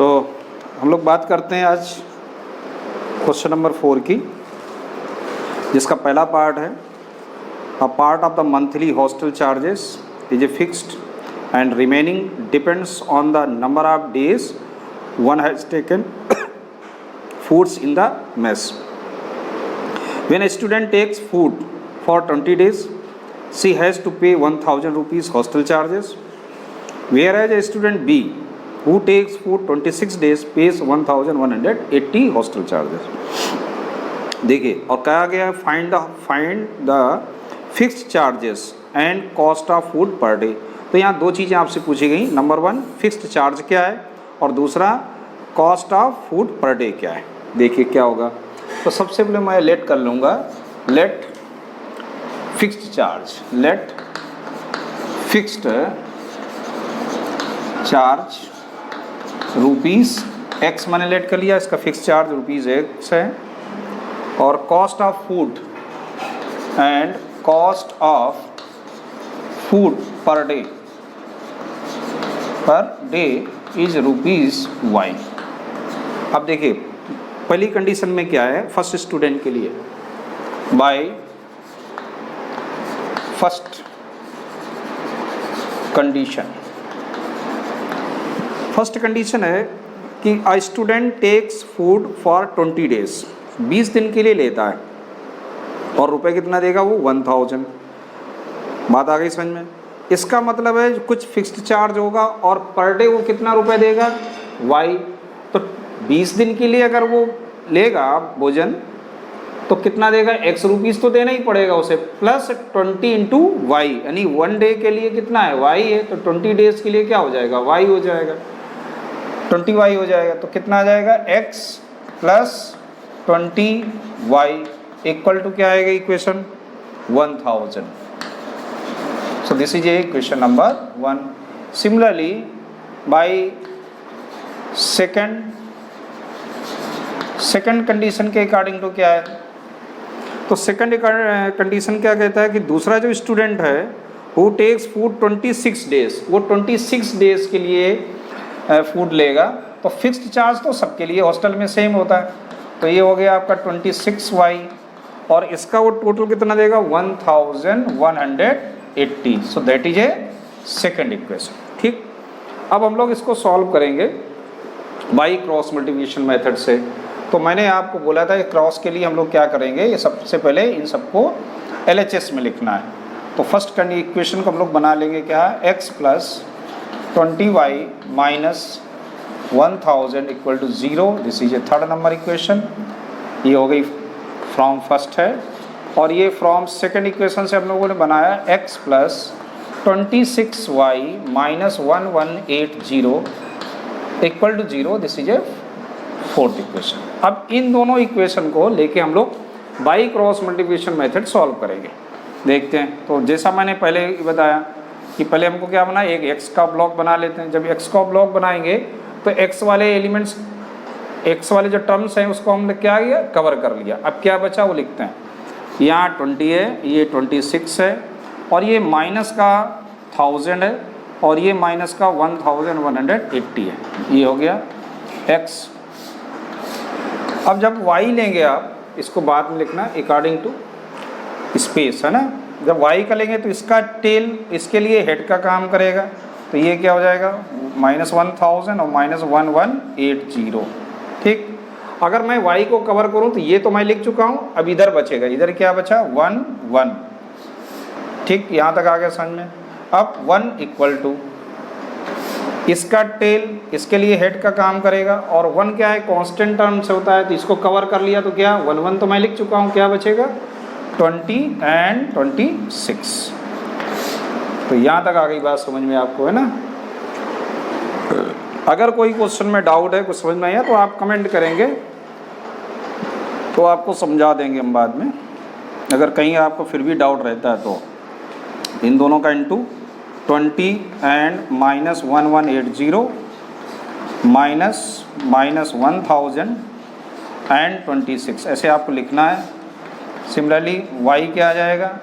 हम लोग बात करते हैं आज क्वेश्चन नंबर 4 की, जिसका पहला पार्ट है a part of the monthly hostel charges is a fixed and remaining depends on the number of days one has taken foods in the mess. When a student takes food for 20 days, she has to pay 1000 rupees hostel charges, whereas a student B who takes food 26 days pays 1180 hostel charges. देखिए, और कहा गया है find the fixed charges and cost of food per day. तो यहाँ दो चीज़ें आपसे पूछी गई. नंबर 1 फिक्स्ड चार्ज क्या है और दूसरा cost of food per day क्या है. देखिए क्या होगा. तो सबसे पहले मैं लेट कर लूँगा, let fixed charge, let fixed charge rupees X मैंने लेट कर लिया. इसका फिक्स चार्ज रुपीज़ एक्स है और cost of food and cost of food per day is rupees Y. अब देखिए पहली कंडीशन में क्या है फर्स्ट स्टूडेंट के लिए. बाय फर्स्ट कंडीशन है कि a student takes food for 20 days, 20 दिन के लिए लेता है और रुपए कितना देगा वो 1000. बात आ गई समझ में. इसका मतलब है कुछ फिक्स्ड चार्ज होगा और पर डे वो कितना रुपए देगा वाई. तो 20 दिन के लिए अगर वो लेगा भोजन तो कितना देगा एक्स रुपीज़ तो देना ही पड़ेगा उसे, प्लस 20 इंटू वाई, यानी 1 डे के लिए कितना है वाई है, तो 20 डेज के लिए क्या हो जाएगा वाई हो जाएगा, 20 वाई हो जाएगा. तो कितना आ जाएगा X plus 20 Y equal to क्या आएगा equation 1000. So this is a equation number 1. Similarly by second condition के अकॉर्डिंग तो क्या है. तो सेकंड कंडीशन क्या कहता है कि दूसरा जो स्टूडेंट है हु टेक्स फूड 26 डेज, वो 26 डेज के लिए फूड लेगा. तो फिक्स्ड चार्ज तो सबके लिए हॉस्टल में सेम होता है. तो ये हो गया आपका 26y और इसका वो टोटल कितना देगा 1180. सो that is a second equation. ठीक, अब हम लोग इसको सॉल्व करेंगे बाई क्रॉस मल्टीप्लिकेशन मेथड से. तो मैंने आपको बोला था कि क्रॉस के लिए हम लोग क्या करेंगे, ये सबसे पहले इन सबको LHS में लिखना है. तो फर्स्ट इक्वेशन को हम लोग बना लेंगे क्या है x plus 20y minus 1000 equal to 0. This is a third number equation. ये हो गई फ्रॉम फर्स्ट है. और ये फ्रॉम सेकंड इक्वेशन से हम लोगों ने बनाया x plus 26y minus 1180 equal to 0. This is a fourth equation. अब इन दोनों इक्वेशन को लेके हम लोग by cross multiplication method solve करेंगे. देखते हैं. तो जैसा मैंने पहले बताया कि पहले हमको क्या बना, एक x का ब्लॉक बना लेते हैं. जब x का ब्लॉक बनाएंगे तो x वाले एलिमेंट्स, x वाले जो टर्म्स हैं उसको हमने क्या किया कवर कर लिया. अब क्या बचा वो लिखते हैं. यहाँ 20 है, ये 26 है और ये माइनस का 1000 है और ये माइनस का 1180 है. ये हो गया x. अब जब y लेंगे आप, इसको बाद में लिखना अकॉर्डिंग टू स्पेस है ना. जब y का लेंगे तो इसका टेल इसके लिए हेड का काम करेगा. तो ये क्या हो जाएगा माइनस 1000 और माइनस 1180. ठीक, अगर मैं y को कवर करूं तो ये तो मैं लिख चुका हूं. अब इधर बचेगा, इधर क्या बचा 1 1. ठीक, यहाँ तक आ गया समझ में. अब 1 इक्वल टू इसका टेल इसके लिए हेड का काम करेगा और 1 क्या है कांस्टेंट टर्म से होता है. तो इसको कवर कर लिया तो क्या 1 1 तो मैं लिख चुका हूँ. क्या बचेगा 20 एंड 26. तो यहाँ तक आ गई बात समझ में आपको है ना. अगर कोई क्वेश्चन में डाउट है, कुछ समझ में आया तो आप कमेंट करेंगे तो आपको समझा देंगे हम बाद में. अगर कहीं आपको फिर भी डाउट रहता है तो इन दोनों का into 20 and minus 1180 minus 1000 and 26 ऐसे आपको लिखना है. सिमिलरली y क्या आ जाएगा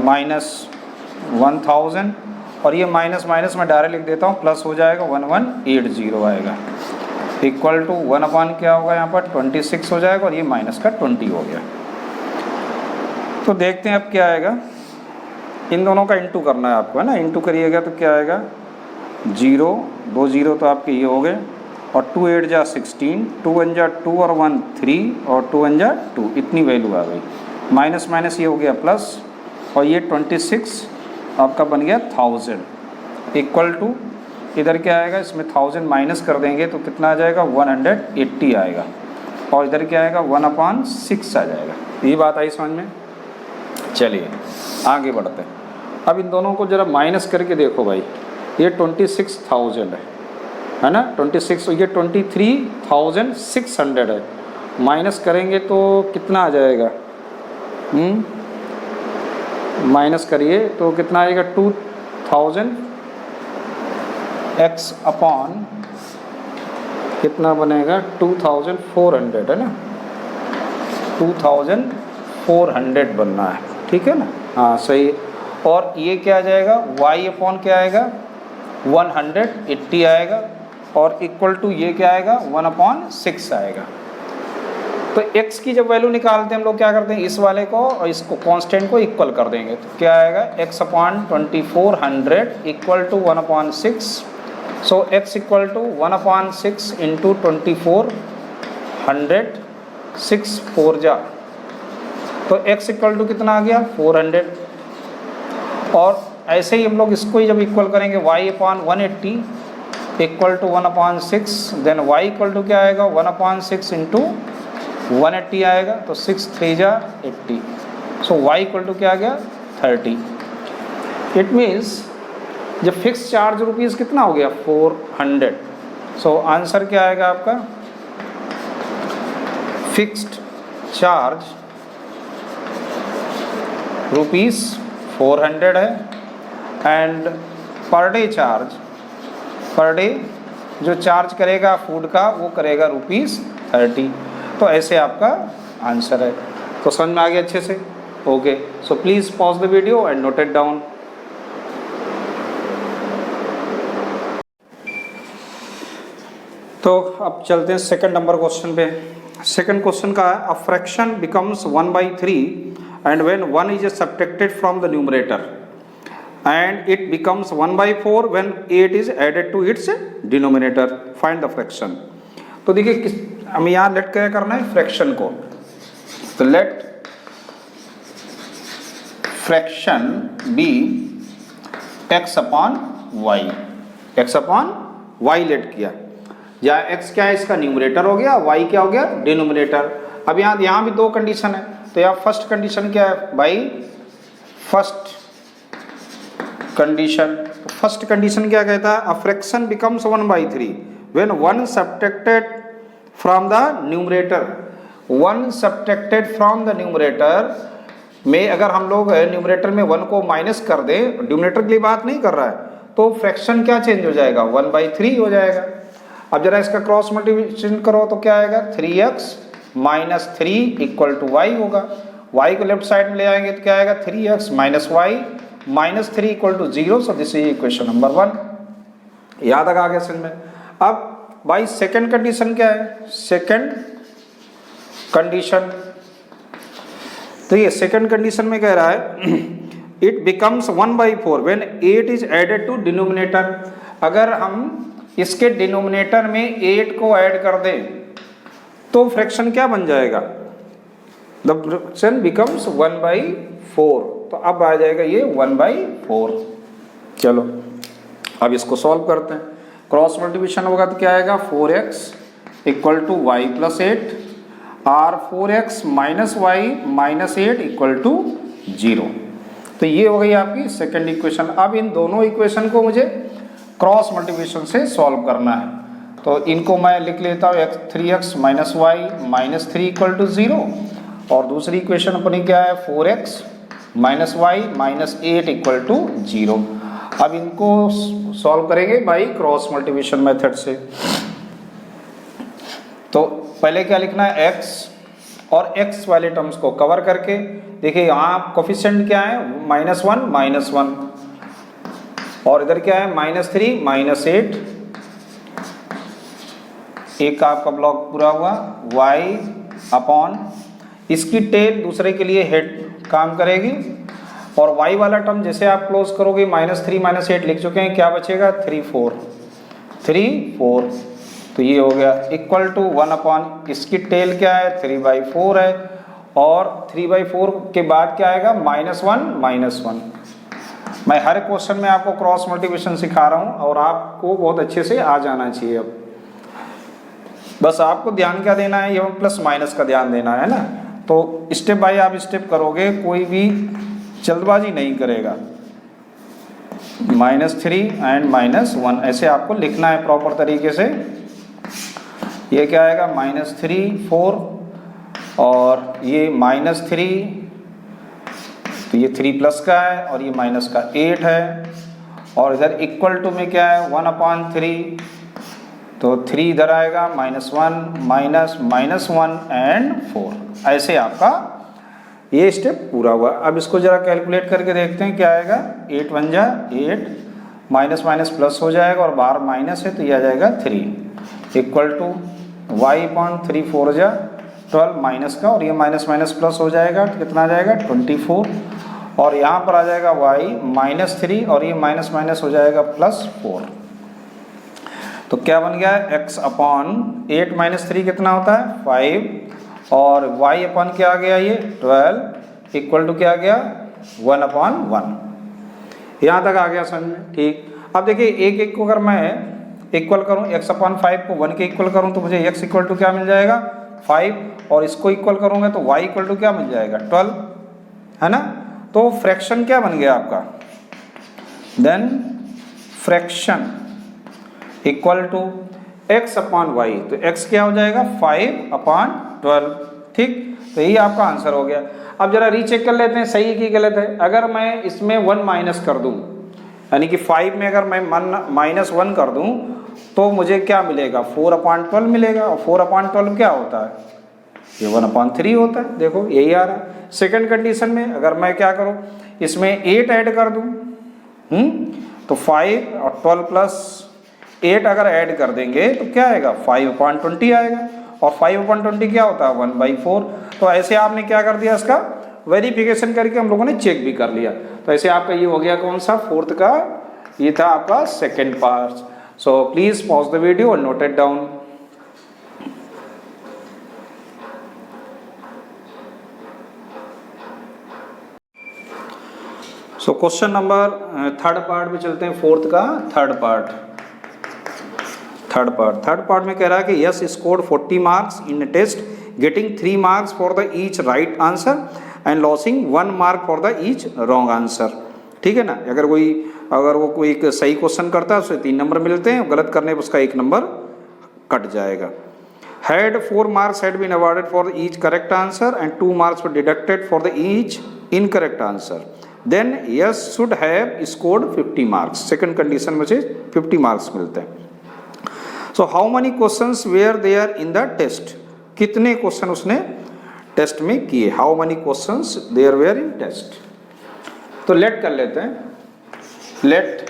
माइनस 1000 और ये माइनस माइनस में डायरेक्ट लिख देता हूँ, प्लस हो जाएगा 1180 आएगा, इक्वल टू 1 अपान क्या होगा यहाँ पर 26 हो जाएगा, और ये माइनस का 20 हो गया। तो देखते हैं अब क्या आएगा, इन दोनों का इंटू करना है आपको, है ना। इंटू करिएगा तो क्या आएगा 0, 2 0 तो आपके ये हो गए, और 2 8 जा 16, 2 1 जा 2 और 1 3, और 2 1 जा 2, इतनी वैल्यू आ गई। माइनस माइनस ये हो गया प्लस, और ये 26 आपका बन गया 1000, इक्वल टू इधर क्या आएगा, इसमें 1000 माइनस कर देंगे तो कितना आ जाएगा 180 आएगा, और इधर क्या आएगा 1/6 आ जाएगा। ये बात आई समझ में। चलिए आगे बढ़ते हैं। अब इन दोनों को जरा माइनस करके देखो भाई, ये 26,000 है ना, 26, ये 23,600 है, माइनस करेंगे तो कितना आ जाएगा, माइनस करिए तो कितना आएगा 2000 x अपॉन कितना बनेगा 2400 है ना, 2400 बनना है, ठीक है ना, हाँ सही। और ये क्या आ जाएगा y अपॉन क्या आएगा 180 आएगा, और इक्वल टू ये क्या आएगा 1/6 आएगा। तो x की जब वैल्यू निकालते हैं हम लोग क्या करते हैं, इस वाले को और इसको कांस्टेंट को इक्वल कर देंगे, तो क्या आएगा x/2400 equal to 1/6। So x equal to 1/6 into 2400, 6 4 जा, तो x इक्वल टू कितना आ गया 400। और ऐसे ही हम लोग इसको ही जब इक्वल करेंगे y/180 equal to 1/6, then y equal to क्या आएगा 1/6 इंटू 180 आएगा, तो 6 3 जा 80, सो y इक्वल टू क्या आ गया 30। इट मीन्स जब फिक्स चार्ज रुपीज़ कितना हो गया 400, सो आंसर क्या आएगा आपका, फिक्स्ड चार्ज रुपीज़ 400 है, and per day charge, per day जो चार्ज करेगा फूड का वो करेगा ₹30। तो ऐसे आपका आंसर है। तो समझ में आ गया अच्छे से, okay. So please pause the video and note it down. तो अब चलते हैं सेकंड नंबर क्वेश्चन पे। सेकंड क्वेश्चन का है, a fraction becomes 1/3 and when 1 is subtracted from the numerator and it becomes 1/4 when 8 is added to its denominator. Find the fraction. तो देखिए हम यहाँ लेट क्या करना है फ्रैक्शन को, तो late fraction B x/y late किया, जहाँ x क्या है इसका न्यूमरेटर हो गया, y क्या हो गया डिनोमिनेटर। अब यहाँ भी दो कंडीशन है, तो यहाँ फर्स्ट कंडीशन क्या है भाई, फर्स्ट कंडीशन क्या कहता है, a fraction becomes 1/3 when 1 subtracted from the numerator. 1 subtracted from the numerator में अगर हम लोग न्यूमरेटर में 1 को माइनस कर दें, डिनोमिनेटर के लिए बात नहीं कर रहा है, तो फ्रैक्शन क्या चेंज हो जाएगा 1/3 हो जाएगा। अब जरा इसका क्रॉस मल्टीप्लिकेशन करो तो क्या आएगा 3x - 3 इक्वल टू y होगा, y को लेफ्ट साइड में ले आएंगे तो क्या आएगा 3x - y -3 equal to 0। So this is equation number 1। याद आ गया समझ में। अब भाई सेकंड कंडीशन क्या है, सेकंड कंडीशन, तो ये सेकंड कंडीशन में कह रहा है it becomes 1/4 when 8 is added to denominator. अगर हम इसके डिनोमिनेटर में 8 को ऐड कर दें तो फ्रैक्शन क्या बन जाएगा, द फ्रैक्शन बिकम्स 1/4। तो अब आ जाएगा ये 1/4। चलो अब इसको सॉल्व करते हैं। क्रॉस मल्टीप्लिकेशन होगा तो क्या आएगा 4x इक्वल टू y + 8 और 4x - y - 8 इक्वल टू 0। तो ये हो गई आपकी सेकंड इक्वेशन। अब इन दोनों इक्वेशन को मुझे क्रॉस मल्टीप्लिकेशन से सॉल्व करना है, तो इनको मैं लिख लेता हूँ 3x - y - 3 इक्वल टू 0, और दूसरी इक्वेशन अपनी क्या है 4x - y - 8 इक्वल टू 0। अब इनको सॉल्व करेंगे बाई क्रॉस मल्टीप्लिकेशन मेथड से। तो पहले क्या लिखना है x, और x वाले टर्म्स को कवर करके देखिए यहाँ कोफिशिएंट क्या है -1 -1, और इधर क्या है -3 -8, एक का आपका ब्लॉक पूरा हुआ। y अपॉन इसकी टेल दूसरे के लिए हेड काम करेगी, और y वाला टर्म जैसे आप क्लोज करोगे -3 -8 लिख चुके हैं, क्या बचेगा 3 4, तो ये हो गया इक्वल टू 1 अपॉन इसकी टेल क्या है 3/4 है, और 3/4 के बाद क्या आएगा -1। मैं हर क्वेश्चन में आपको क्रॉस मल्टीप्लिकेशन सिखा रहा हूँ और आपको बहुत अच्छे से आ जाना चाहिए। अब बस आपको ध्यान क्या देना है, ये प्लस माइनस का ध्यान देना है ना। तो स्टेप बाय आप स्टेप करोगे, कोई भी जल्दबाजी नहीं करेगा। -3 एंड -1 ऐसे आपको लिखना है प्रॉपर तरीके से। ये क्या आएगा -3 4, और ये -3, तो ये 3 प्लस का है और ये माइनस का 8 है, और इधर इक्वल टू में क्या है 1/3, तो 3 इधर आएगा -1 एंड 4। ऐसे आपका ये स्टेप पूरा हुआ। अब इसको जरा कैलकुलेट करके देखते हैं क्या आएगा। 8 1 जा 8, माइनस माइनस प्लस हो जाएगा और बाहर माइनस है तो ये आ जाएगा 3 इक्वल टू y/3 4 जा 12 माइनस का, और ये माइनस माइनस प्लस हो जाएगा तो कितना आ जाएगा 24, और यहाँ पर आ जाएगा y -3 और ये माइनस माइनस हो जाएगा +4। तो क्या बन गया है x अपॉन 8 - 3 कितना होता है 5, और y अपॉन क्या आ गया ये 12 इक्वल टू क्या आ गया 1/1। यहाँ तक आ गया समझ में। ठीक, अब देखिए एक को अगर मैं इक्वल करूँ x/5 को 1 के इक्वल करूँ तो मुझे x इक्वल टू क्या मिल जाएगा 5, और इसको इक्वल करूँगा तो y इक्वल टू क्या मिल जाएगा 12, है ना। तो फ्रैक्शन क्या बन गया आपका, then fraction equal to x/y, तो x क्या हो जाएगा 5/12। ठीक, तो यही आपका आंसर हो गया। अब जरा रीचेक कर लेते हैं सही की गलत है। अगर मैं इसमें 1 माइनस कर दूं, यानी कि 5 में अगर मैं -1 कर दूं तो मुझे क्या मिलेगा 4/12 मिलेगा, और 4/12 क्या होता है ये 1/3 होता है। देखो यही आ रहा है। सेकंड कंडीशन में अगर मैं क्या करूं इसमें 8 ऐड कर दूं, तो 5 और 12 + 8 अगर ऐड कर देंगे तो क्या आएगा 5/20 आएगा, और 5/20 क्या होता है 1/4। तो ऐसे आपने क्या कर दिया, इसका वेरिफिकेशन करके हम लोगों ने चेक भी कर लिया। तो ऐसे आपका ये हो गया कौन सा फोर्थ का, ये था आपका second part. So please pause the video और note it down. So question number third part में चलते हैं, फोर्थ का थर्ड पार्ट में कह रहा है कि Yash scored 40 marks in test, getting 3 marks for the each right answer and losing 1 mark for the each wrong answer. ठीक है ना। अगर वो कोई एक सही क्वेश्चन करता है उसे 3 नंबर मिलते हैं, गलत करने पर उसका 1 नंबर कट जाएगा। Had 4 marks had been awarded for each correct answer and 2 marks were deducted for the each incorrect answer, then Yash should have scored 50 marks. Second condition में से 50 मार्क्स मिलते हैं। So how many questions were there in the test, कितने क्वेश्चन उसने test में किए, how many questions there were in test. तो लेट कर लेते हैं, late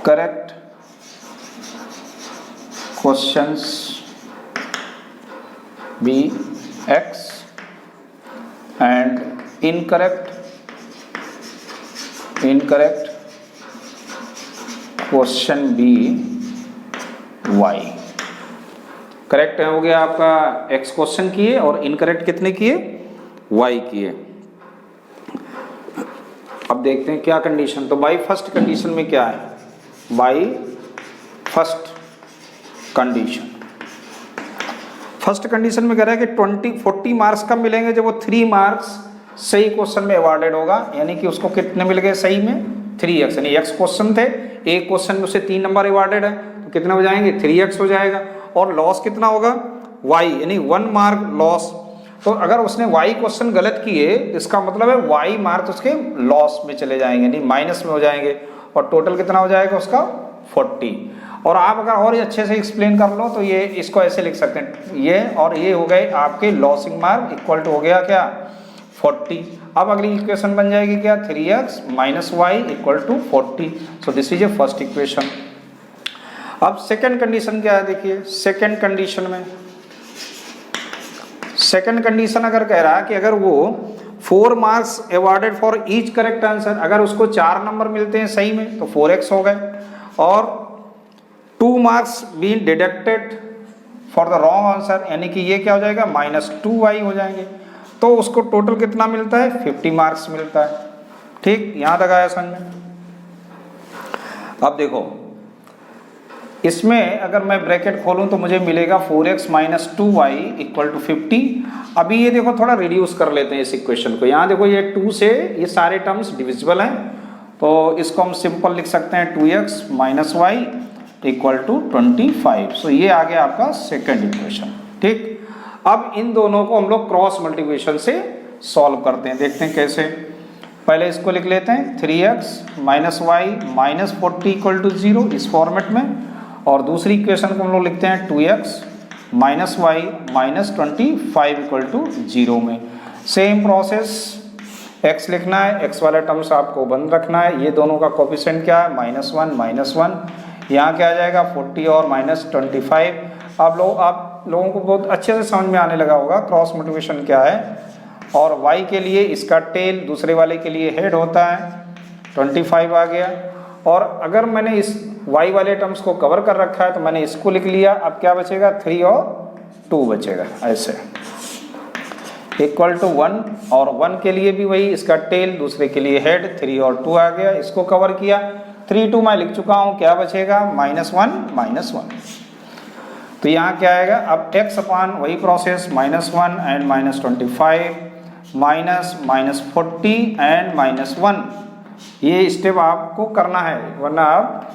correct questions be x and incorrect question be y। Correct हो गया आपका x क्वेश्चन किए और इनकरेक्ट कितने किए y किए। अब देखते हैं क्या कंडीशन। तो बाई फर्स्ट कंडीशन में क्या है, बाई फर्स्ट कंडीशन में कह रहा है कि 40 मार्क्स कब मिलेंगे, जब वो 3 मार्क्स सही क्वेश्चन में अवॉर्डेड होगा, यानी कि उसको कितने मिल गए सही में 3x, यानी x क्वेश्चन थे, एक क्वेश्चन में उसे 3 नंबर अवॉर्डेड है तो कितने हो जाएंगे 3x हो जाएगा, और लॉस कितना होगा y, यानी 1 मार्क लॉस। तो अगर उसने y क्वेश्चन गलत किए इसका मतलब है y मार्क्स उसके लॉस में चले जाएंगे, यानी माइनस में हो जाएंगे, और टोटल कितना हो जाएगा उसका 40। और आप अगर और अच्छे से एक्सप्लेन कर लो तो ये इसको ऐसे लिख सकते हैं, ये और ये हो गए आपके लॉसिंग मार्क इक्वल टू हो गया क्या 40। अब अगली इक्वेशन बन जाएगी क्या 3x minus Y equal to 40। So this is a first equation. अब सेकंड कंडीशन क्या है, देखिए सेकंड कंडीशन अगर कह रहा है कि अगर वो 4 marks awarded for each correct answer, अगर उसको 4 नंबर मिलते हैं सही में तो 4x हो गए, और 2 marks been deducted for the wrong answer, यानी कि ये क्या हो जाएगा -2y हो जाएंगे, तो उसको टोटल कितना मिलता है 50 मार्क्स मिलता है। ठीक, यहां तक आया समझ में। अब देखो इसमें अगर मैं ब्रैकेट खोलूं तो मुझे मिलेगा 4x minus 2y equal to 50। अभी ये देखो थोड़ा रिड्यूस कर लेते हैं इस इक्वेशन को। यहाँ देखो ये 2 से ये सारे टर्म्स डिविजिबल हैं, तो इसको हम सिंपल लिख सकते हैं 2x minus Y equal to 25। So ये आ गया आपका सेकेंड इक्वेशन। ठीक, अब इन दोनों को हम लोग क्रॉस मल्टीप्लिकेशन से सॉल्व करते हैं, देखते हैं कैसे। पहले इसको लिख लेते हैं 3x minus Y minus 40 equal to 0 इस फॉर्मेट में, और दूसरी इक्वेशन को हम लोग लिखते हैं 2x minus Y minus 25 equal to 0 में। सेम प्रोसेस, x लिखना है, x वाला टर्म्स आपको बंद रखना है, ये दोनों का कोफिशिएंट क्या है -1, यहाँ क्या आ जाएगा 40 और -25। आप लोगों को बहुत अच्छे से समझ में आने लगा होगा क्रॉस मल्टीप्लिकेशन क्या है। और y के लिए इसका टेल, दूसरे वाले के लिए हेड होता है, 25 आ गया। और अगर मैंने इस y वाले टर्म्स को कवर कर रखा है तो मैंने इसको लिख लिया। अब क्या बचेगा 3 और 2 बचेगा, ऐसे इक्वल टू 1, और 1 के लिए भी वही, इसका टेल, दूसरे के लिए हेड, 3 और 2 आ गया, इसको कवर किया। 3 2 मैं लिख चुका हूँ, क्या बचेगा -1। तो यहाँ क्या आएगा, अब x अपान वही प्रोसेस -1 एंड -25 -40 एंड -1, ये स्टेप आपको करना है, वरना आप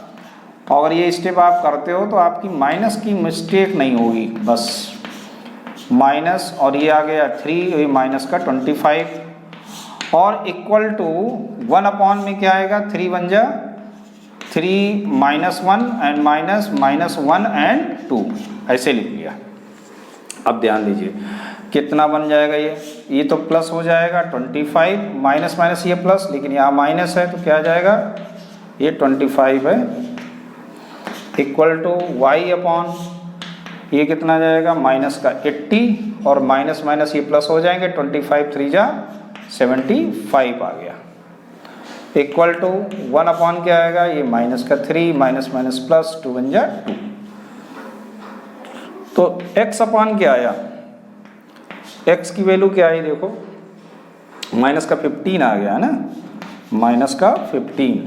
अगर ये स्टेप आप करते हो तो आपकी माइनस की मिस्टेक नहीं होगी। बस माइनस, और ये आ गया 3, ये माइनस का 25, और इक्वल टू 1 अपॉन में क्या आएगा 3 बन जा 3 -1 एंड -1 एंड 2, ऐसे लिख लिया। अब ध्यान दीजिए कितना बन जाएगा, ये तो प्लस हो जाएगा 25, माइनस माइनस ये प्लस, लेकिन यहाँ माइनस है तो क्या आ जाएगा, ये 25 है, इक्वल टू y अपॉन ये कितना जाएगा माइनस का 80, और माइनस माइनस ये प्लस हो जाएंगे, 25 3 जा 75 आ गया, इक्वल टू 1 अपॉन क्या आएगा, ये माइनस का 3 माइनस माइनस प्लस 2 बन जा 2। तो x अपॉन क्या आया, x की वैल्यू क्या आई देखो, माइनस का 15 आ गया है ना, माइनस का 15,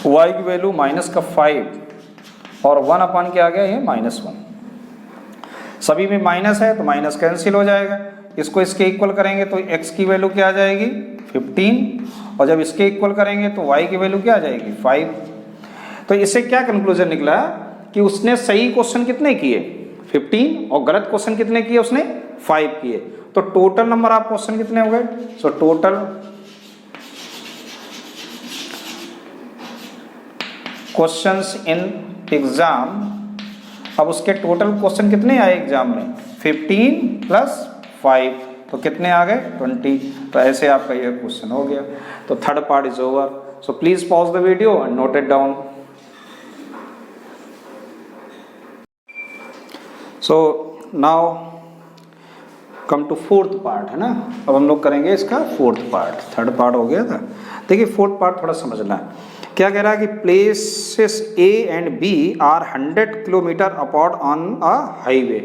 y की वैल्यू माइनस का 5, और 1 अपॉन क्या आ गया, ये -1। सभी में माइनस है तो माइनस कैंसिल हो जाएगा, इसको इसके इक्वल करेंगे तो x की वैल्यू क्या आ जाएगी 15, और जब इसके इक्वल करेंगे तो y की वैल्यू क्या आ जाएगी 5। तो इससे क्या कंक्लूजन निकला कि उसने सही क्वेश्चन कितने किए 15, और गलत क्वेश्चन कितने किए उसने 5 किए। तो टोटल नंबर ऑफ क्वेश्चन कितने हो गए, so total questions in exam, अब उसके टोटल क्वेश्चन कितने आए एग्जाम में 15 + 5, तो कितने आ गए 20। तो ऐसे आपका यह क्वेश्चन हो गया। तो third part is over, so please pause the video and note it down. So now come to fourth part, है ना। अब हम लोग करेंगे इसका फोर्थ पार्ट, थर्ड पार्ट हो गया था। देखिए फोर्थ पार्ट थोड़ा समझना है। क्या कह रहा है कि places A and B are 100 kilometre apart on a highway.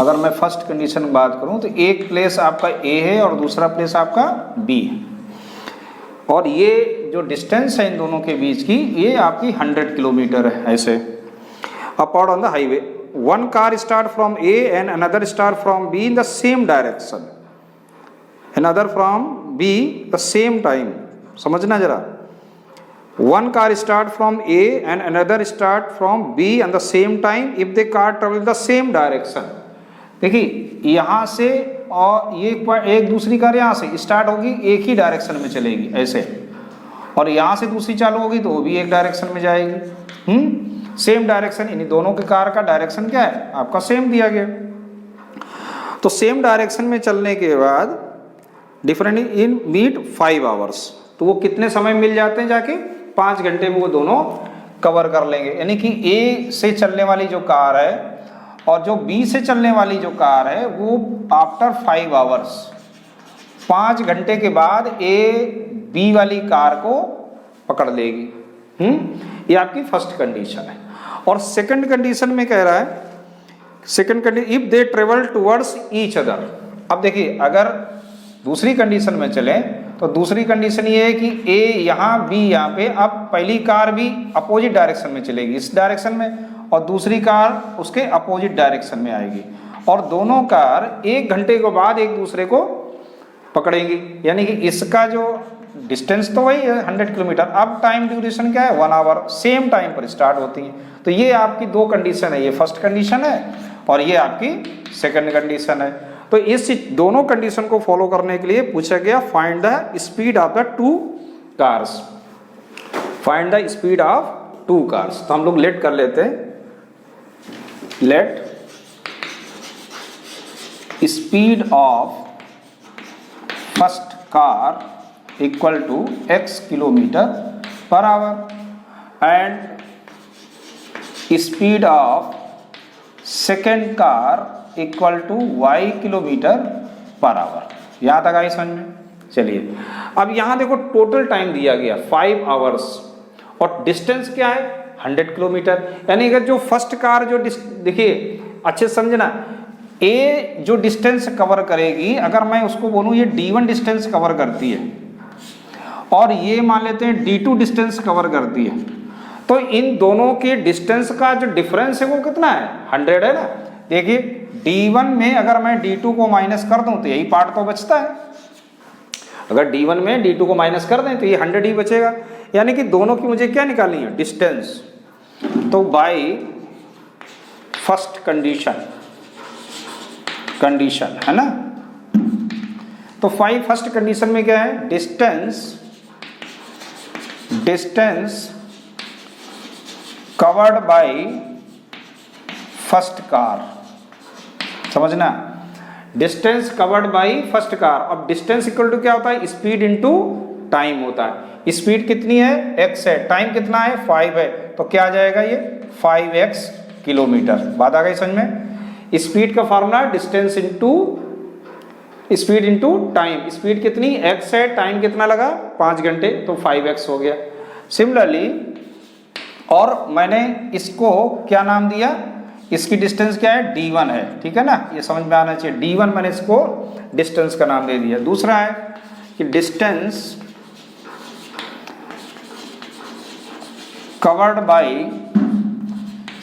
अगर मैं फर्स्ट कंडीशन की बात करूं तो एक प्लेस आपका A है और दूसरा प्लेस आपका B है, और ये जो डिस्टेंस है इन दोनों के बीच की ये आपकी 100 किलोमीटर है। ऐसे apart on the highway, one car start from A and another start from B in the same direction, another from B the same time। समझना जरा, one car start from A and another start from B on the same time if the car travel the same direction। देखिए यहाँ से और ये एक दूसरी car यहाँ से स्टार्ट होगी, एक ही डायरेक्शन में चलेगी ऐसे, और यहाँ से दूसरी चालू होगी तो वो भी एक डायरेक्शन में जाएगी। सेम डायरेक्शन, इन दोनों के कार का डायरेक्शन क्या है आपका सेम दिया गया। तो सेम डायरेक्शन में चलने के बाद डिफरेंट इन मीट 5 आवर्स, तो वो कितने समय मिल जाते हैं जाके 5 घंटे में वो दोनों कवर कर लेंगे। यानी कि ए से चलने वाली जो कार है और जो बी से चलने वाली जो कार है वो आफ्टर 5 आवर्स, 5 घंटे के बाद ए बी वाली कार को पकड़ लेगी। ये आपकी फर्स्ट कंडीशन है। और सेकंड कंडीशन में कह रहा है, second condition if they travel towards each other. अब देखिए अगर दूसरी कंडीशन में चले तो दूसरी कंडीशन ये है कि ए यहाँ बी यहाँ पे, अब पहली कार भी अपोजिट डायरेक्शन में चलेगी इस डायरेक्शन में, और दूसरी कार उसके अपोजिट डायरेक्शन में आएगी, और दोनों कार 1 घंटे के बाद एक दूसरे को पकड़ेंगी। यानी कि इसका जो डिस्टेंस तो वही है 100 किलोमीटर, अब टाइम ड्यूरेशन क्या है 1 आवर, सेम टाइम पर स्टार्ट होती है। तो ये आपकी 2 कंडीशन है, ये फर्स्ट कंडीशन है और ये आपकी सेकंड कंडीशन है। तो इस दोनों कंडीशन को फॉलो करने के लिए पूछा गया find the speed of the 2 cars, find the speed of 2 cars. तो हम लोग लेट कर लेते हैं, let speed of first car equal to x kilometre per hour and speed of second car equal to y kilometre per hour. यहाँ तक आई समझ में? चलिए अब यहाँ देखो टोटल टाइम दिया गया 5 आवर्स और डिस्टेंस क्या है 100 किलोमीटर। यानी अगर जो फर्स्ट कार जो देखिए अच्छे से समझना, ए जो डिस्टेंस कवर करेगी, अगर मैं उसको बोलूँ ये D1 डिस्टेंस कवर करती है और ये मान लेते हैं D2 डिस्टेंस कवर करती है, तो इन दोनों के डिस्टेंस का जो डिफरेंस है वो कितना है 100 है ना। देखिए D1 में अगर मैं D2 को माइनस कर दूं तो यही पार्ट तो बचता है, अगर D1 में D2 को माइनस कर दें तो ये 100 ही बचेगा। यानी कि दोनों की मुझे क्या निकालनी है डिस्टेंस। तो बाय फर्स्ट कंडीशन है ना, तो फर्स्ट कंडीशन में क्या है distance covered by first car, समझना distance covered by first car. अब डिस्टेंस इक्वल टू क्या होता है स्पीड इनटू टाइम होता है। स्पीड कितनी है x है, टाइम कितना है 5 है, तो क्या आ जाएगा ये 5x किलोमीटर। बात आ गई समझ में? स्पीड का formula distance into speed into time. Speed कितनी x है, टाइम कितना लगा 5 घंटे, तो 5x हो गया। सिमिलरली और मैंने इसको क्या नाम दिया, इसकी डिस्टेंस क्या है D1 है, ठीक है ना, ये समझ में आना चाहिए। D1 मैंने इसको डिस्टेंस का नाम दे दिया। दूसरा है कि distance covered by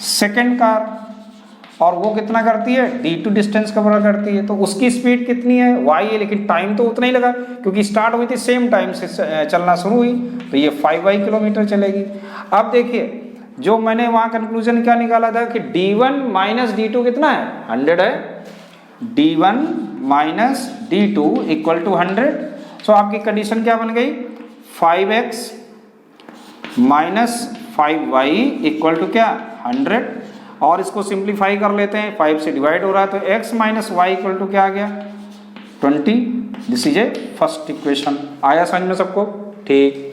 second car, और वो कितना करती है D2 डिस्टेंस कवर करती है, तो उसकी स्पीड कितनी है y है, लेकिन टाइम तो उतना ही लगा क्योंकि स्टार्ट हुई थी सेम टाइम से चलना शुरू हुई, तो ये 5y किलोमीटर चलेगी। अब देखिए जो मैंने वहाँ कंक्लूजन क्या निकाला था कि D1 माइनस D2 कितना है 100 है, D1 minus D2 equal to 100। सो आपकी कंडीशन क्या बन गई 5x minus 5y equal to क्या 100, और इसको सिंप्लीफाई कर लेते हैं, 5 से डिवाइड हो रहा है, तो x minus Y equal to क्या आ गया 20। This is a first equation. आया समझ में सबको? ठीक।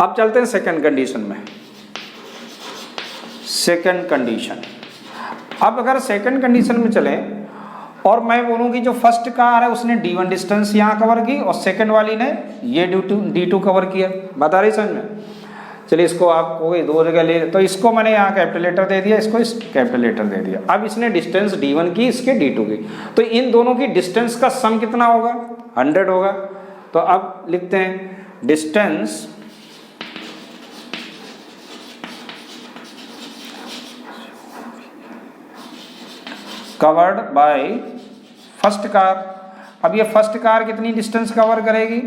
अब चलते हैं सेकंड कंडीशन में। सेकंड कंडीशन, अब अगर सेकंड कंडीशन में चले और मैं बोलूँ कि जो फर्स्ट कार है उसने D1 डिस्टेंस यहाँ कवर की और सेकंड वाली ने ये D2 कवर किया, बता रही समझ में? चलिए इसको आपको 2 जगह ले, तो इसको मैंने यहाँ कैपिटल लेटर दे दिया, इसको कैपिटल लेटर दे दिया। अब इसने डिस्टेंस D1 की, इसके D2 की, तो इन दोनों की डिस्टेंस का सम कितना होगा 100 होगा। तो अब लिखते हैं distance covered by first car. अब ये फर्स्ट कार कितनी डिस्टेंस कवर करेगी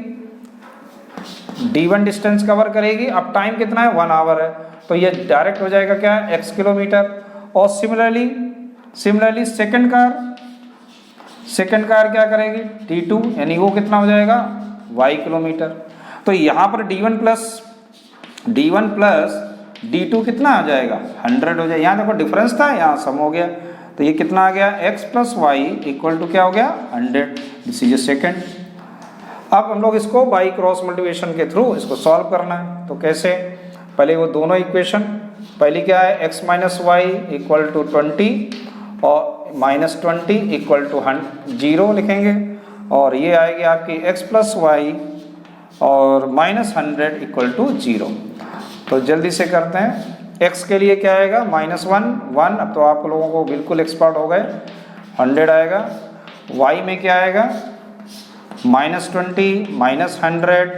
D1 डिस्टेंस कवर करेगी। अब टाइम कितना है 1 आवर है, तो ये डायरेक्ट हो जाएगा क्या x किलोमीटर। और सिमिलरली सेकंड कार क्या करेगी D2, यानी वो कितना हो जाएगा y किलोमीटर। तो यहाँ पर d1 प्लस d2 कितना आ जाएगा 100 हो जाएगा। यहाँ देखो डिफरेंस था, यहाँ सम हो गया, तो ये कितना आ गया x plus y equal to क्या हो गया 100। This is a second. अब हम लोग इसको बाई क्रॉस मल्टीप्लिकेशन के थ्रू इसको सॉल्व करना है। तो कैसे, पहले वो दोनों इक्वेशन, पहली क्या है x minus Y equal to 20 और माइनस 20 इक्वल टू 0 लिखेंगे, और ये आएगी आपकी x प्लस वाई और माइनस 100 इक्वल टू 0। तो जल्दी से करते हैं। x के लिए क्या आएगा -1 अब तो आप लोगों को बिल्कुल एक्सपर्ट हो गए, 100 आएगा। y में क्या आएगा -20 माइनस 100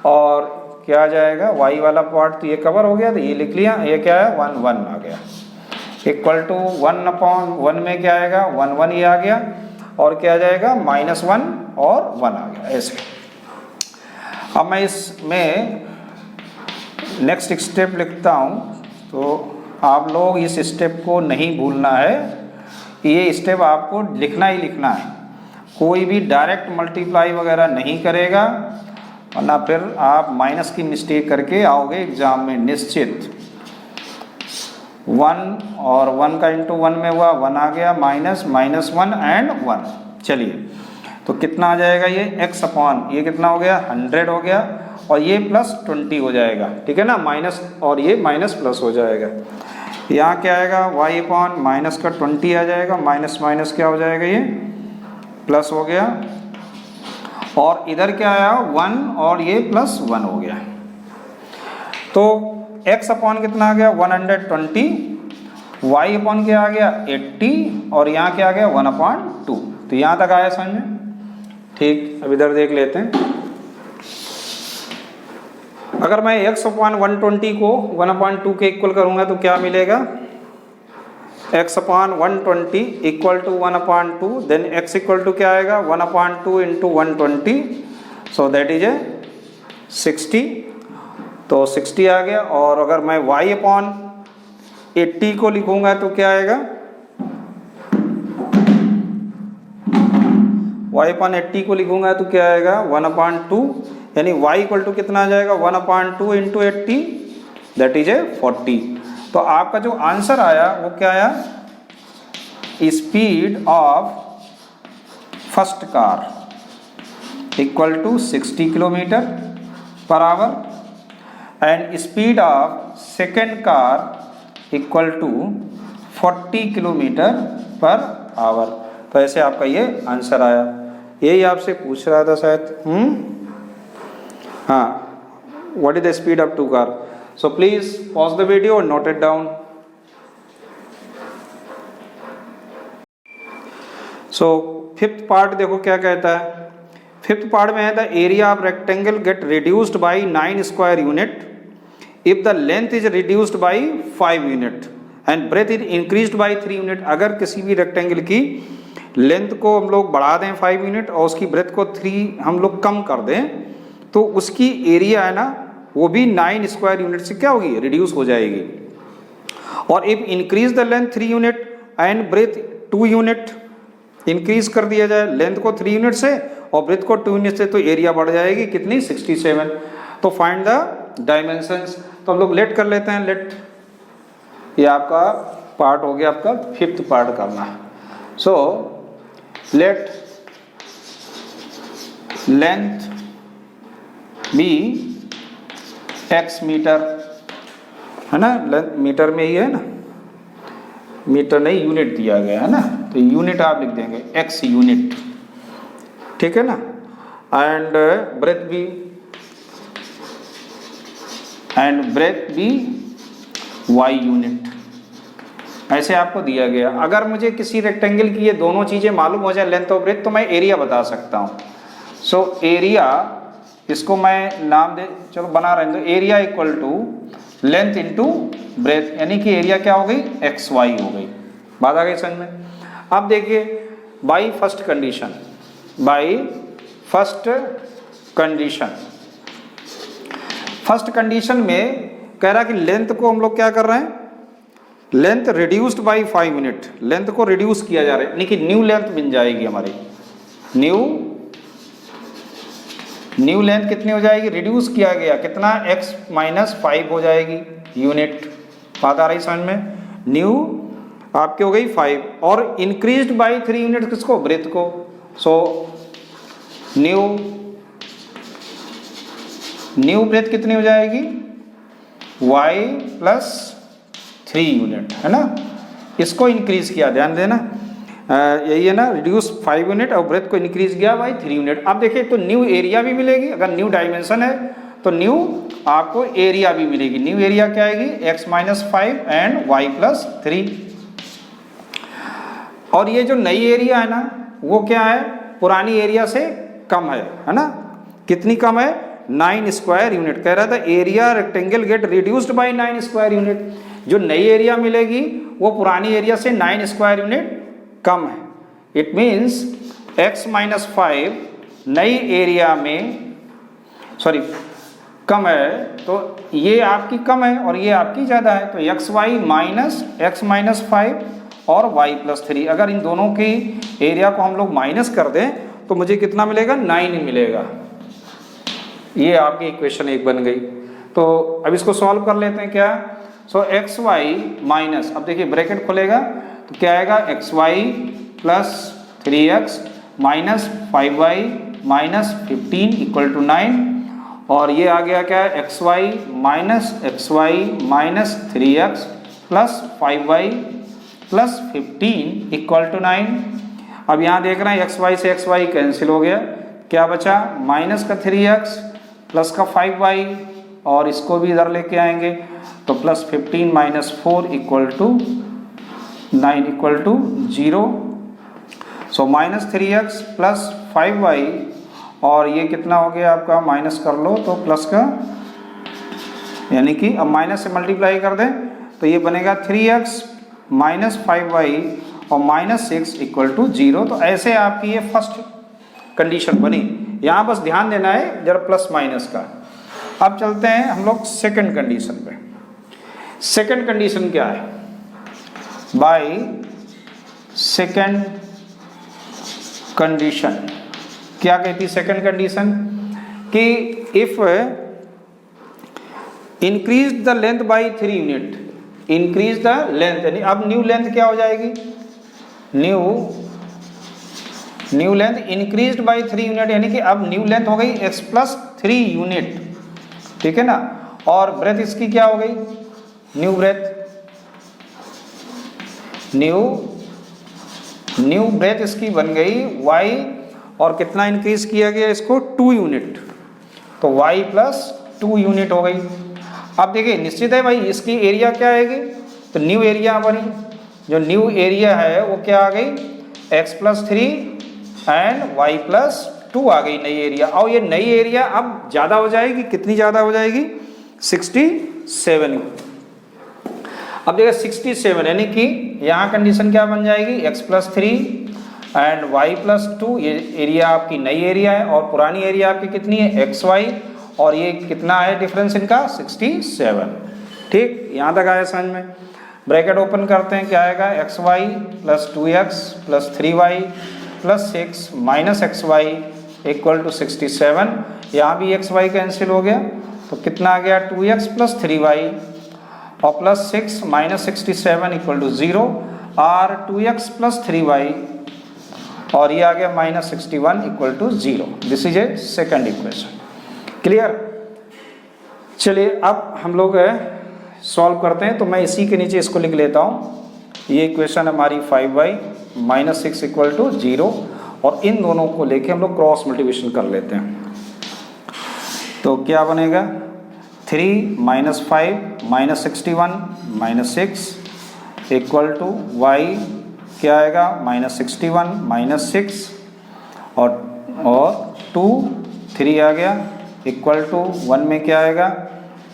और क्या आ जाएगा y वाला पार्ट तो ये कवर हो गया, तो ये लिख लिया, ये क्या है 1 आ गया इक्वल टू 1/1 में क्या आएगा 1 ये आ गया, और क्या आ जाएगा -1 और 1 आ गया ऐसे। अब मैं इसमें नेक्स्ट स्टेप लिखता हूँ, तो आप लोग इस स्टेप को नहीं भूलना है, ये स्टेप आपको लिखना ही लिखना है। कोई भी डायरेक्ट मल्टीप्लाई वगैरह नहीं करेगा, वरना फिर आप माइनस की मिस्टेक करके आओगे एग्जाम में निश्चित। 1 और 1 का इंटू 1 में हुआ 1 आ गया, -1 एंड 1। चलिए तो कितना आ जाएगा ये x अपॉन ये कितना हो गया 100 हो गया, और ये प्लस 20 हो जाएगा, ठीक है ना, माइनस और ये माइनस प्लस हो जाएगा। यहाँ क्या आएगा y अपॉन माइनस का 20 आ जाएगा, माइनस माइनस क्या हो जाएगा ये प्लस हो गया, और इधर क्या आया 1 और ये +1 हो गया। तो x अपॉन कितना आ गया 120, y अपॉन क्या आ गया 80, और यहाँ क्या आ गया 1/2। तो यहाँ तक आया समझ में, ठीक। अब इधर देख लेते हैं। अगर मैं x अपॉन 120 को 1/2 के इक्वल करूँगा तो क्या मिलेगा, x upon 120 equal to 1/2, then x equal to क्या आएगा 1/2 into 120, so that is a 60। तो 60 आ गया। और अगर मैं y अपॉन 80 को लिखूंगा तो क्या आएगा, y अपॉन 80 को लिखूंगा तो क्या आएगा 1/2, यानी y इक्वल टू कितना आ जाएगा 1/2 इंटू 80, दैट इज ए 40। तो आपका जो आंसर आया वो क्या आया, speed of first car equal to 60 kilometre per hour and speed of second car equal to 40 kilometre per hour. तो ऐसे आपका ये आंसर आया। यही आपसे पूछ रहा था शायद, हाँ, what is the speed of two car. So please pause the video and note it down. So fifth part देखो क्या कहता है। फिफ्थ पार्ट में है the area of rectangle get reduced by 9 square unit if the length is reduced by 5 unit and breadth is increased by 3 unit. अगर किसी भी rectangle की लेंथ को हम लोग बढ़ा दें 5 यूनिट और उसकी ब्रेथ को 3 हम लोग कम कर दें, तो उसकी एरिया है ना वो भी 9 स्क्वायर यूनिट से क्या होगी, रिड्यूस हो जाएगी। और if increase the length 3 unit and breadth 2 unit, increase कर दिया जाए लेंथ को 3 यूनिट से और ब्रेथ को 2 यूनिट से, तो एरिया बढ़ जाएगी कितनी 67। तो फाइंड द डायमेंशंस। तो हम लोग लेट कर लेते हैं, लेट, ये आपका पार्ट हो गया आपका फिफ्थ पार्ट करना। So let length be x metre, है ना, लेंथ मीटर में ही है ना, मीटर नहीं यूनिट दिया गया है ना, तो यूनिट आप लिख देंगे x यूनिट, ठीक है ना, and breadth be y unit, ऐसे आपको दिया गया। अगर मुझे किसी रेक्टेंगल की ये दोनों चीज़ें मालूम हो जाए लेंथ और ब्रेथ, तो मैं एरिया बता सकता हूँ। सो एरिया, इसको मैं नाम दे, चलो बना रहे हैं, तो area equal to length into breadth, यानी कि एरिया क्या हो गई XY हो गई। बात आ गई समझ में। अब देखिए बाई फर्स्ट कंडीशन में कह रहा कि लेंथ को हम लोग क्या कर रहे हैं, length reduced by 5 unit, length को रिड्यूस किया जा रहा है, यानी कि न्यू लेंथ बन जाएगी हमारी, न्यू न्यू लेंथ कितनी हो जाएगी, रिड्यूस किया गया कितना, x माइनस 5 हो जाएगी यूनिट। बात आ रही समझ में। न्यू आपकी हो गई 5 और इंक्रीज्ड बाय 3 यूनिट किसको, ब्रेथ को। सो न्यू ब्रेथ कितनी हो जाएगी, y प्लस 3 यूनिट, है ना। इसको इंक्रीज किया, ध्यान देना, यही है ना, रिड्यूस 5 यूनिट और ब्रेथ को इंक्रीज किया बाई 3 यूनिट। अब देखिए तो न्यू एरिया भी मिलेगी, अगर न्यू डायमेंशन है तो न्यू आपको एरिया भी मिलेगी। न्यू एरिया क्या आएगी, x minus 5 and y plus 3। और ये जो नई एरिया है ना वो क्या है, पुरानी एरिया से कम है ना। कितनी कम है, 9 स्क्वायर यूनिट। कह रहा था area rectangle get reduced by 9 square unit. जो नई एरिया मिलेगी वो पुरानी एरिया से 9 स्क्वायर यूनिट कम है। इट मीन्स x माइनस 5 नई एरिया में कम है, तो ये आपकी कम है और ये आपकी ज़्यादा है, तो x माइनस 5 और y प्लस 3। अगर इन दोनों की एरिया को हम लोग माइनस कर दें तो मुझे कितना मिलेगा, 9 मिलेगा। ये आपकी इक्वेशन 1 बन गई। तो अब इसको सॉल्व कर लेते हैं क्या। सो एक्स वाई माइनस, अब देखिए ब्रैकेट खुलेगा तो क्या आएगा, x y plus 3x minus 5y minus 15 equal to 9। और ये आ गया क्या, x y minus 3x plus 5y plus 15 equal to 9। अब यहाँ देख रहे हैं एक्स वाई से एक्स वाई कैंसिल हो गया, क्या बचा, माइनस का 3x प्लस का 5y और इसको भी इधर लेके आएंगे तो plus 15 minus 4 equal to 9 equal to 0। So minus 3x plus 5y और ये कितना हो गया आपका, माइनस कर लो तो प्लस का, यानी कि अब माइनस से मल्टीप्लाई कर दें तो ये बनेगा 3x माइनस 5y और माइनस 6 इक्वल टू 0। तो ऐसे आपकी ये फर्स्ट कंडीशन बनी। यहाँ बस ध्यान देना है जरा प्लस माइनस का। अब चलते हैं हम लोग सेकंड कंडीशन पे। सेकंड कंडीशन क्या है, बाय सेकंड कंडीशन क्या कहती है सेकंड कंडीशन, कि if increase the length bye 3 unit, increase the length, यानी अब न्यू लेंथ क्या हो जाएगी, new length increased by 3 unit, यानी कि अब न्यू लेंथ हो गई x प्लस 3 यूनिट, ठीक है ना। और ब्रेथ इसकी क्या हो गई, न्यू ब्रेथ इसकी बन गई y, और कितना इंक्रीज किया गया इसको, 2 यूनिट, तो y प्लस 2 यूनिट हो गई। अब देखिए निश्चित है भाई इसकी एरिया क्या आएगी, तो न्यू एरिया बनी। जो न्यू एरिया है वो क्या आ गई, x plus 3 and y plus 2 आ गई नई एरिया। और ये नई एरिया अब ज़्यादा हो जाएगी, कितनी ज़्यादा हो जाएगी, 67। अब देखिए 67, यानी कि यहाँ कंडीशन क्या बन जाएगी, x plus 3 and y plus 2, ये एरिया आपकी नई एरिया है और पुरानी एरिया आपकी कितनी है, xy, और ये कितना है डिफरेंस इनका, 67। ठीक, यहाँ तक आया समझ में। ब्रैकेट ओपन करते हैं, क्या आएगा, xy plus 2x plus 3y plus 6 minus xy equal to 67। यहाँ भी xy कैंसिल हो गया तो कितना आ गया, 2x प्लस 3y और प्लस 6 माइनस 67 इक्वल टू 0, और 2x प्लस 3y और ये आ गया minus 61 equal to 0। This is a second equation. Clear. चलिए अब हम लोग सॉल्व करते हैं, तो मैं इसी के नीचे इसको लिख लेता हूँ। ये इक्वेशन हमारी 5y माइनस 6 इक्वल टू 0, और इन दोनों को लेके हम लोग क्रॉस मल्टीप्लिकेशन कर लेते हैं। तो क्या बनेगा, 3 minus 5 minus 61 minus 6 equal to y क्या आएगा, माइनस 61 माइनस 6 और 2 3 आ गया इक्वल टू 1 में क्या आएगा,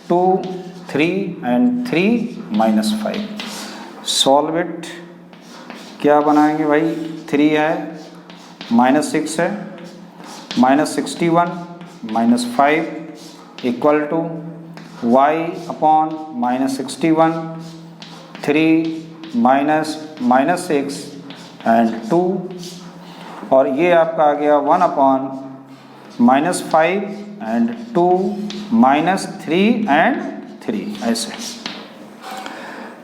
2 3 एंड 3 माइनस 5। सॉल्व इट, क्या बनाएंगे भाई, 3 है माइनस 6 है, minus 61 minus 5 equal to y upon minus 61 3 minus 6 and 2, और ये आपका आ गया 1 अपॉन -5 एंड 2 -3 एंड 3 ऐसे।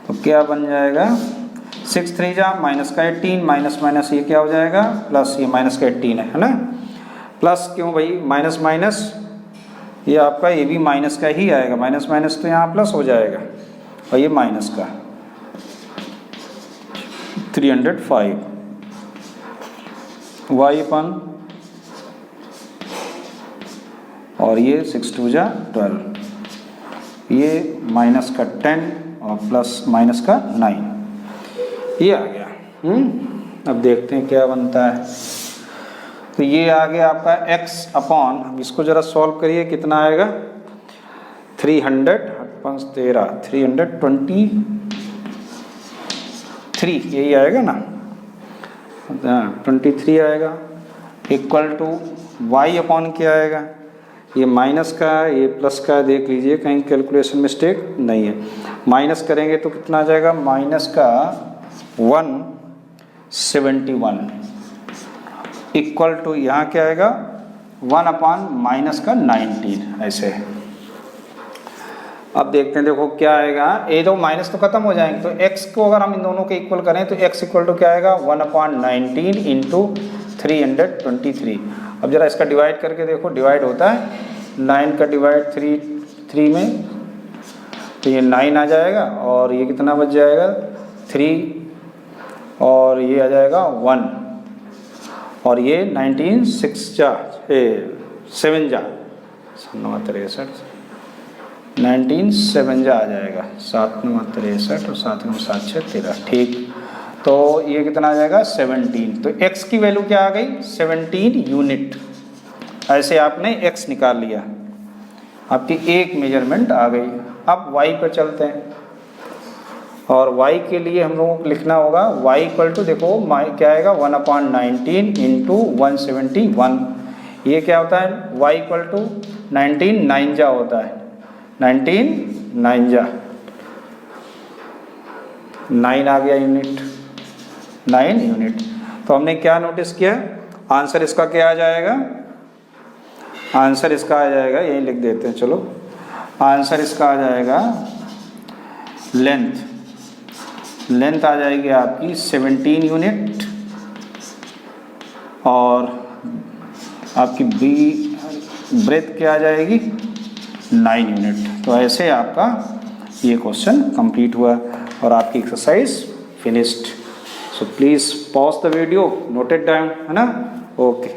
तो क्या बन जाएगा 6 3 जा माइनस का 18 माइनस माइनस ये क्या हो जाएगा प्लस, ये माइनस का 18 है ना, प्लस क्यों भाई माइनस माइनस ये आपका ये भी माइनस का ही आएगा, माइनस माइनस तो यहाँ प्लस हो जाएगा और ये माइनस का 305 y अपन और ये 6 2 जा 12, ये माइनस का 10 और प्लस माइनस का 9, ये आ गया। अब देखते हैं क्या बनता है। तो ये आ गया आपका x अपॉन, अब इसको जरा सॉल्व करिए कितना आएगा 323 यही आएगा ना, 23 आएगा इक्वल टू y अपॉन क्या आएगा, ये माइनस का ये प्लस का, देख लीजिए कहीं कैलकुलेशन मिस्टेक नहीं है, माइनस करेंगे तो कितना आ जाएगा माइनस का 171 इक्वल टू यहाँ क्या आएगा 1 अपॉन माइनस का 19 ऐसे। अब देखते हैं देखो क्या आएगा, ये दो माइनस तो खत्म हो जाएंगे, तो x को अगर हम इन दोनों के इक्वल करें तो x इक्वल टू क्या आएगा 1 अपॉन 19 इंटू 323। अब जरा इसका डिवाइड करके देखो, डिवाइड होता है 9 का डिवाइड 3 में, तो ये 9 आ जाएगा और ये कितना बच जाएगा 3 और ये आ जाएगा 1 और ये 19 6 जा 7 जा 19 7 जा आ जाएगा 7 9 63 और 7 9 7 6 13, ठीक। तो ये कितना आ जाएगा 17, तो x की वैल्यू क्या आ गई 17 यूनिट। ऐसे आपने x निकाल लिया, आपकी एक मेजरमेंट आ गई। अब y पर चलते हैं और y के लिए हम लोगों को लिखना होगा y इक्वल टू देखो क्या आएगा 1 अपॉन 19 इंटू 171, ये क्या होता है y इक्वल टू 19 9 जा होता है, 19 9 जा 9 आ गया यूनिट, 9 यूनिट। तो हमने क्या नोटिस किया, आंसर इसका क्या आ जाएगा, आंसर इसका आ जाएगा, यही लिख देते हैं चलो, आंसर इसका आ जाएगा लेंथ आ जाएगी आपकी 17 यूनिट और आपकी ब्रेथ क्या आ जाएगी 9 यूनिट। तो ऐसे आपका ये क्वेश्चन कंप्लीट हुआ और आपकी exercise finished. So please pause the video, note it down, है ना, ओके।